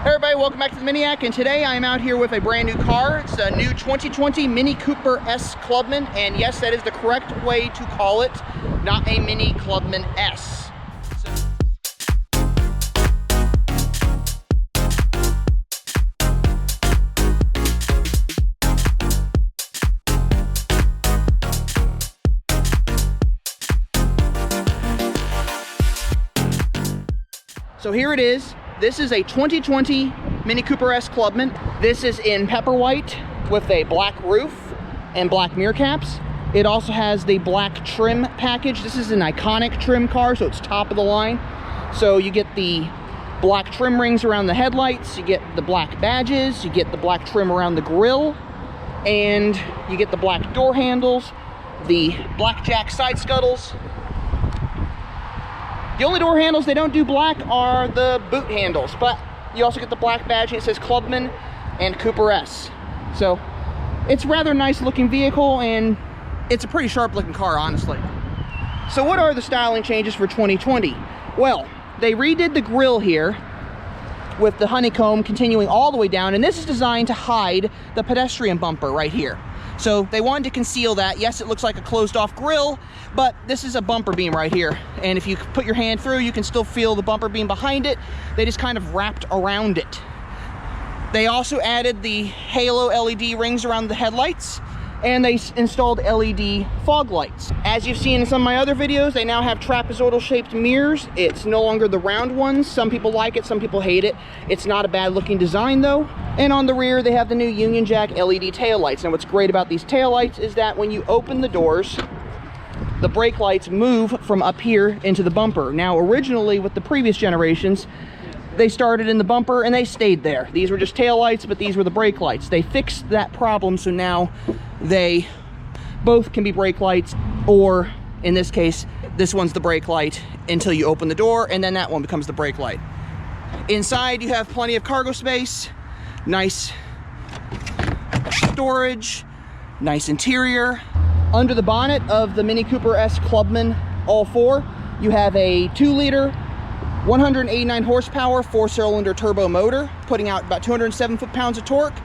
Hey everybody, welcome back to the Miniac, and today I am out here with a brand new car. It's a new 2020 Mini Cooper S Clubman, and yes, that is the correct way to call it, not a Mini Clubman S. So here it is. This is a 2020 Mini Cooper S Clubman. This is in pepper white with a black roof and black mirror caps. It also has the black trim package. This is an iconic trim car, so it's top of the line. So you get the black trim rings around the headlights, you get the black badges, you get the black trim around the grille, and you get the black door handles, the blackjack side scuttles. The only door handles they don't do black are the boot handles, but you also get the black badge and it says Clubman and Cooper S. So it's a rather nice looking vehicle, and it's a pretty sharp looking car, honestly. So what are the styling changes for 2020? Well, they redid the grille here with the honeycomb continuing all the way down, and this is designed to hide the pedestrian bumper right here. So they wanted to conceal that. Yes, it looks like a closed off grille, but this is a bumper beam right here. And if you put your hand through, you can still feel the bumper beam behind it. They just kind of wrapped around it. They also added the halo LED rings around the headlights, and they installed LED fog lights. As you've seen in some of my other videos, they now have trapezoidal shaped mirrors. It's no longer the round ones. Some people like it, some people hate it. It's not a bad looking design though. And on the rear, they have the new Union Jack LED taillights. Now what's great about these taillights is that when you open the doors, the brake lights move from up here into the bumper. Now originally with the previous generations, they started in the bumper and they stayed there. These were just taillights, but these were the brake lights. They fixed that problem, so now they both can be brake lights, or in this case, this one's the brake light until you open the door, and then that one becomes the brake light. Inside, you have plenty of cargo space, nice storage, nice interior. Under the bonnet of the Mini Cooper S Clubman All4, you have a 2-liter, 189 horsepower, 4-cylinder turbo motor, putting out about 207 foot-pounds of torque.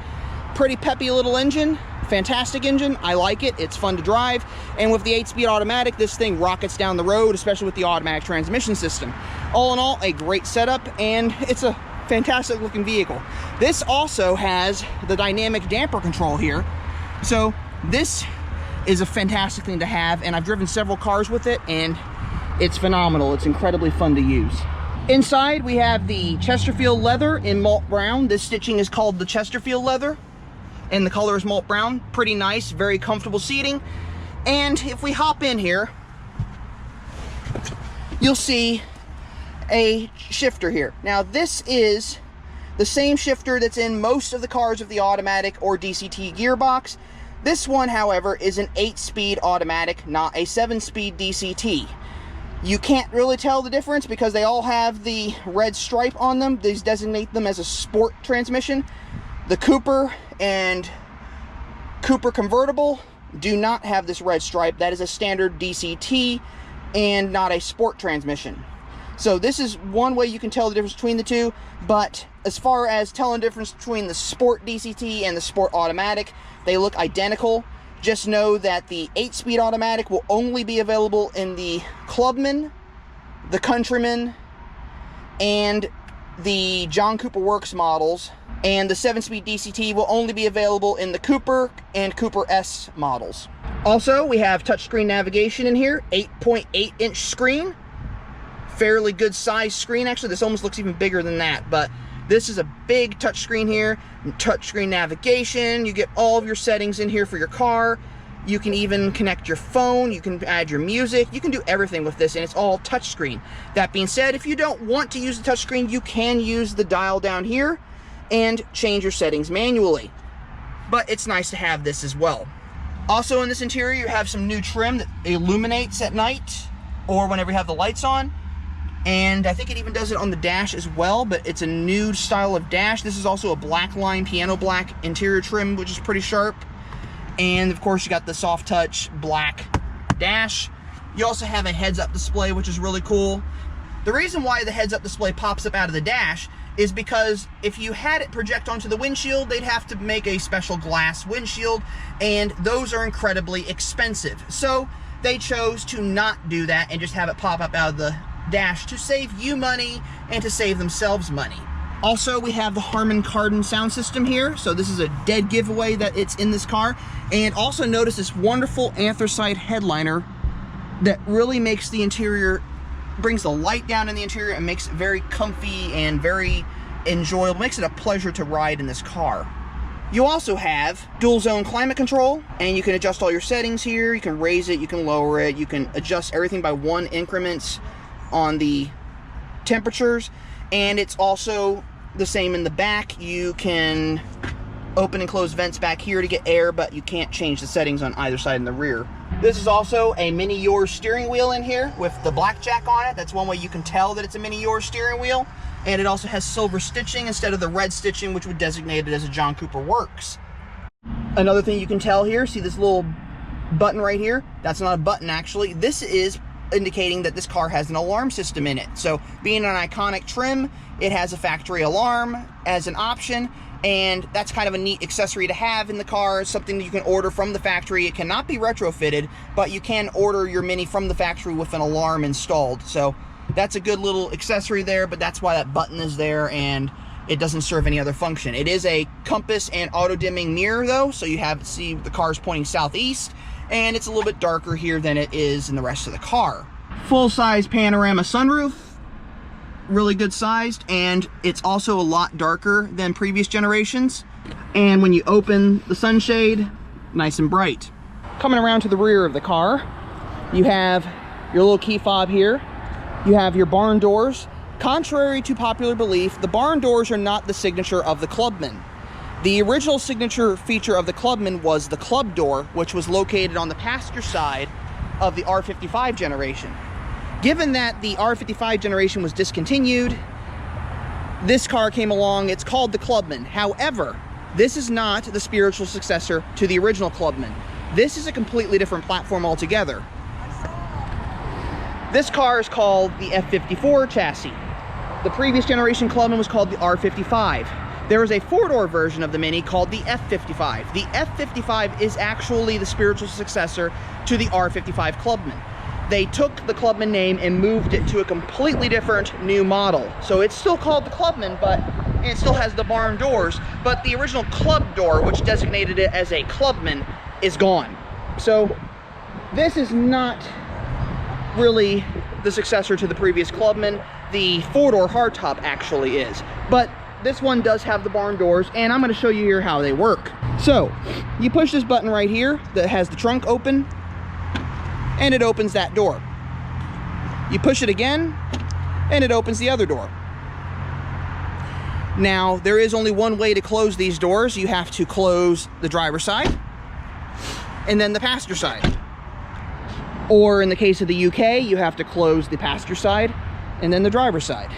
Pretty peppy little engine, fantastic engine. I like it, it's fun to drive. And with the 8-speed automatic, this thing rockets down the road, especially with the automatic transmission system. All in all, a great setup, and it's a fantastic looking vehicle. This also has the dynamic damper control here. So this is a fantastic thing to have, and I've driven several cars with it, and it's phenomenal. It's incredibly fun to use. Inside, we have the Chesterfield leather in malt brown. This stitching is called the Chesterfield leather, and the color is malt brown. Pretty nice, very comfortable seating. And if we hop in here, you'll see a shifter here. Now, this is the same shifter that's in most of the cars of the automatic or DCT gearbox. This one, however, is an 8-speed automatic, not a 7-speed DCT. You can't really tell the difference because they all have the red stripe on them. These designate them as a sport transmission. The Cooper and Cooper Convertible do not have this red stripe. That is a standard DCT and not a sport transmission. So this is one way you can tell the difference between the two, but as far as telling the difference between the sport DCT and the sport automatic, they look identical. Just know that the 8-speed automatic will only be available in the Clubman, the Countryman, and the John Cooper Works models, and the 7-speed DCT will only be available in the Cooper and Cooper S models. Also, we have touchscreen navigation in here, 8.8-inch screen, fairly good size screen. Actually, this almost looks even bigger than that, but this is a big touchscreen here, touchscreen navigation. You get all of your settings in here for your car. You can even connect your phone, you can add your music, you can do everything with this, and it's all touchscreen. That being said, if you don't want to use the touchscreen, you can use the dial down here and change your settings manually. But it's nice to have this as well. Also in this interior, you have some new trim that illuminates at night or whenever you have the lights on. And I think it even does it on the dash as well, but it's a new style of dash. This is also a black line, piano black interior trim, which is pretty sharp. And of course you got the soft touch black dash. You also have a heads-up display, which is really cool. The reason why the heads-up display pops up out of the dash is because if you had it project onto the windshield, they'd have to make a special glass windshield, and those are incredibly expensive. So they chose to not do that and just have it pop up out of the dash to save you money and to save themselves money. Also, we have the Harman Kardon sound system here, so this is a dead giveaway that it's in this car. And also notice this wonderful anthracite headliner that really makes the interior, brings the light down in the interior and makes it very comfy and very enjoyable, makes it a pleasure to ride in this car. You also have dual zone climate control, and you can adjust all your settings here. You can raise it, you can lower it, you can adjust everything by 1 increments on the temperatures, and it's also the same in the back. You can open and close vents back here to get air, but you can't change the settings on either side in the rear. This is also a mini Yours steering wheel in here with the blackjack on it. That's one way you can tell that it's a mini Yours steering wheel. And it also has silver stitching instead of the red stitching, which would designate it as a John Cooper Works. Another thing you can tell here, see this little button right here? That's not a button actually. This is indicating that this car has an alarm system in it. So being an iconic trim, it has a factory alarm as an option, and that's kind of a neat accessory to have in the car. It's something that you can order from the factory. It cannot be retrofitted, but you can order your Mini from the factory with an alarm installed. So that's a good little accessory there, but that's why that button is there, and it doesn't serve any other function. It is a compass and auto-dimming mirror though, so you see the car's pointing southeast, and it's a little bit darker here than it is in the rest of the car. Full-size panorama sunroof, really good sized, and it's also a lot darker than previous generations. And when you open the sunshade, nice and bright. Coming around to the rear of the car, you have your little key fob here. You have your barn doors. Contrary to popular belief, the barn doors are not the signature of the Clubman. The original signature feature of the Clubman was the club door, which was located on the passenger side of the R55 generation. Given that the R55 generation was discontinued, this car came along. It's called the Clubman. However, this is not the spiritual successor to the original Clubman. This is a completely different platform altogether. This car is called the F54 chassis. The previous generation Clubman was called the R55. There is a 4-door version of the Mini called the F55. The F55 is actually the spiritual successor to the R55 Clubman. They took the Clubman name and moved it to a completely different new model. So it's still called the Clubman, but it still has the barn doors, but the original club door, which designated it as a Clubman, is gone. So this is not really the successor to the previous Clubman. The 4-door hardtop actually is, but this one does have the barn doors, and I'm going to show you here how they work. So you push this button right here that has the trunk open, and it opens that door. You push it again, and it opens the other door. Now, there is only one way to close these doors. You have to close the driver's side, and then the passenger side. Or in the case of the UK, you have to close the passenger side, and then the driver's side.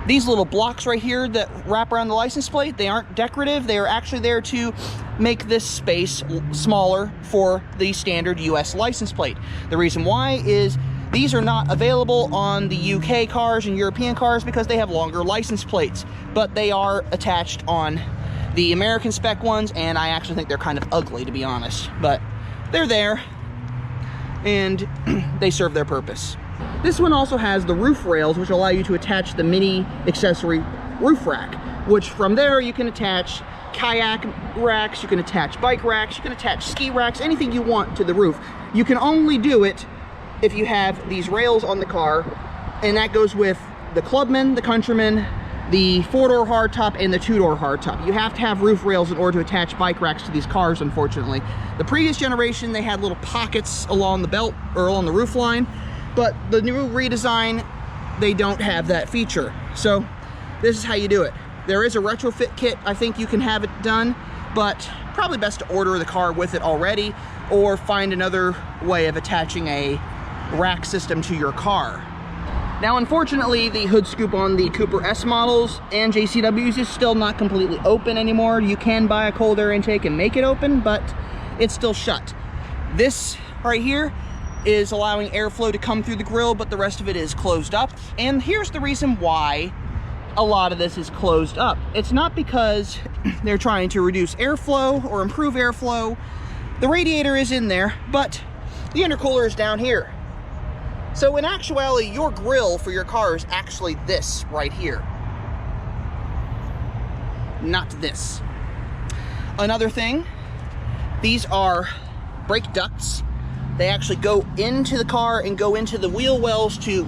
These little blocks right here that wrap around the license plate, they aren't decorative. They are actually there to make this space smaller for the standard US license plate. The reason why is these are not available on the UK cars and European cars because they have longer license plates, but they are attached on the American spec ones, and I actually think they're kind of ugly, to be honest, but they're there and they serve their purpose. This one also has the roof rails, which allow you to attach the Mini accessory roof rack, which from there you can attach kayak racks, you can attach bike racks, you can attach ski racks, anything you want to the roof. You can only do it if you have these rails on the car, and that goes with the Clubman, the Countryman, the 4-door hardtop, and the 2-door hardtop. You have to have roof rails in order to attach bike racks to these cars, unfortunately. The previous generation, they had little pockets along the belt or along the roof line, but the new redesign, they don't have that feature. So this is how you do it. There is a retrofit kit, I think you can have it done, but probably best to order the car with it already, or find another way of attaching a rack system to your car. Now, unfortunately, the hood scoop on the Cooper S models and JCWs is still not completely open anymore. You can buy a cold air intake and make it open, but it's still shut. This right here is allowing airflow to come through the grill, but the rest of it is closed up. And here's the reason why a lot of this is closed up. It's not because they're trying to reduce airflow or improve airflow. The radiator is in there, but the intercooler is down here. So in actuality, your grill for your car is actually this right here, not this. Another thing, these are brake ducts. They actually go into the car and go into the wheel wells to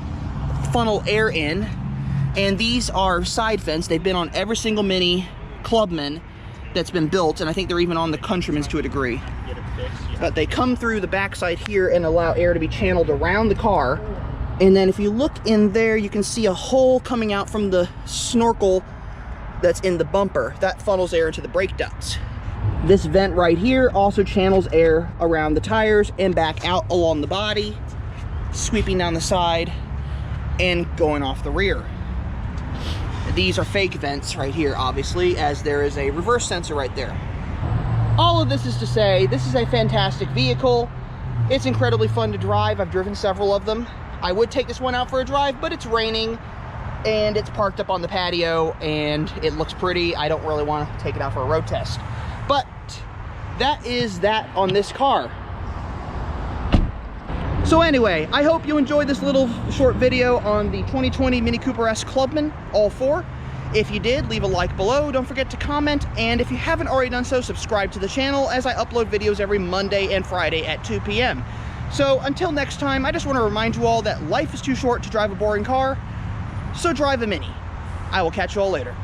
funnel air in. And these are side vents. They've been on every single Mini Clubman that's been built, and I think they're even on the Countryman's to a degree. But they come through the backside here and allow air to be channeled around the car. And then if you look in there, you can see a hole coming out from the snorkel that's in the bumper. That funnels air into the brake ducts. This vent right here also channels air around the tires and back out along the body, sweeping down the side and going off the rear. These are fake vents right here, obviously, as there is a reverse sensor right there. All of this is to say, this is a fantastic vehicle. It's incredibly fun to drive. I've driven several of them. I would take this one out for a drive, but it's raining and it's parked up on the patio and it looks pretty. I don't really want to take it out for a road test. But that is that on this car. So anyway, I hope you enjoyed this little short video on the 2020 Mini Cooper S Clubman All4. If you did, leave a like below. Don't forget to comment, and if you haven't already done so, subscribe to the channel as I upload videos every Monday and Friday at 2 p.m. So until next time, I just want to remind you all that life is too short to drive a boring car, so drive a Mini. I will catch you all later.